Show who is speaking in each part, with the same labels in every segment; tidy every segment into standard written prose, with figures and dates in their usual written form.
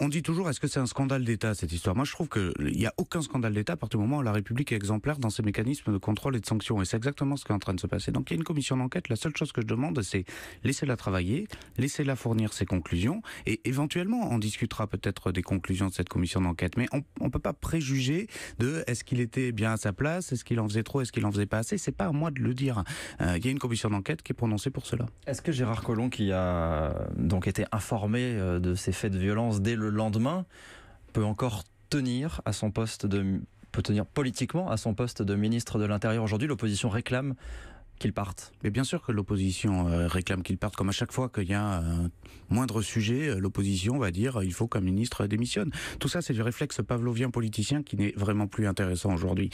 Speaker 1: On dit toujours, est-ce que c'est un scandale d'État, cette histoire? Moi, je trouve qu'il n'y a aucun scandale d'État à partir du moment où la République est exemplaire dans ses mécanismes de contrôle et de sanction. Et c'est exactement ce qui est en train de se passer. Donc, il y a une commission d'enquête. La seule chose que je demande, c'est laissez-la travailler, laissez-la fournir ses conclusions, et éventuellement, on discutera peut-être des conclusions de cette commission d'enquête. Mais on ne peut pas préjuger de est-ce qu'il était bien à sa place, est-ce qu'il en faisait trop, est-ce qu'il en faisait pas assez. C'est pas à moi de le dire. Il y a une commission d'enquête qui est prononcée pour cela.
Speaker 2: Est-ce que Gérard Collomb, qui a donc été informé de ces faits de violence dès le lendemain, peut encore tenir à son poste peut tenir politiquement à son poste de ministre de l'Intérieur aujourd'hui? L'opposition réclame qu'il parte.
Speaker 1: Mais bien sûr que l'opposition réclame qu'il parte, comme à chaque fois qu'il y a un moindre sujet, l'opposition va dire il faut qu'un ministre démissionne. Tout ça, c'est du réflexe pavlovien politicien qui n'est vraiment plus intéressant aujourd'hui.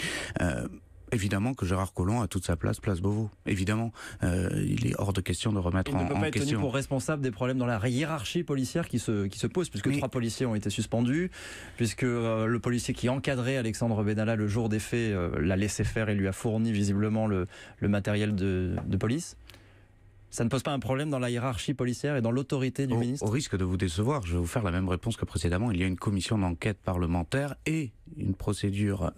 Speaker 1: Évidemment que Gérard Collomb a toute sa place Beauvau. Évidemment, il est hors de question de remettre en question.
Speaker 2: Il ne peut pas être tenu pour responsable des problèmes dans la hiérarchie policière qui se posent, puisque 3 policiers ont été suspendus, puisque le policier qui encadrait Alexandre Benalla le jour des faits l'a laissé faire et lui a fourni visiblement le matériel de police. Ça ne pose pas un problème dans la hiérarchie policière et dans l'autorité du ministre?
Speaker 1: Au risque de vous décevoir, je vais vous faire la même réponse que précédemment. Il y a une commission d'enquête parlementaire et une procédure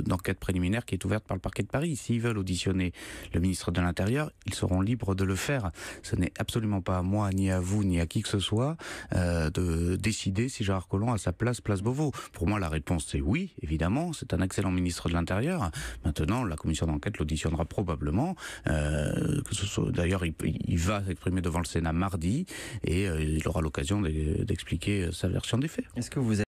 Speaker 1: d'enquête préliminaire qui est ouverte par le parquet de Paris. S'ils veulent auditionner le ministre de l'Intérieur, ils seront libres de le faire. Ce n'est absolument pas à moi, ni à vous, ni à qui que ce soit de décider si Gérard Collomb a sa place Beauvau. Pour moi, la réponse c'est oui, évidemment. C'est un excellent ministre de l'Intérieur. Maintenant, la commission d'enquête l'auditionnera probablement. Que ce soit, d'ailleurs, il va s'exprimer devant le Sénat mardi et il aura l'occasion d'expliquer sa version des faits.
Speaker 2: Est-ce que vous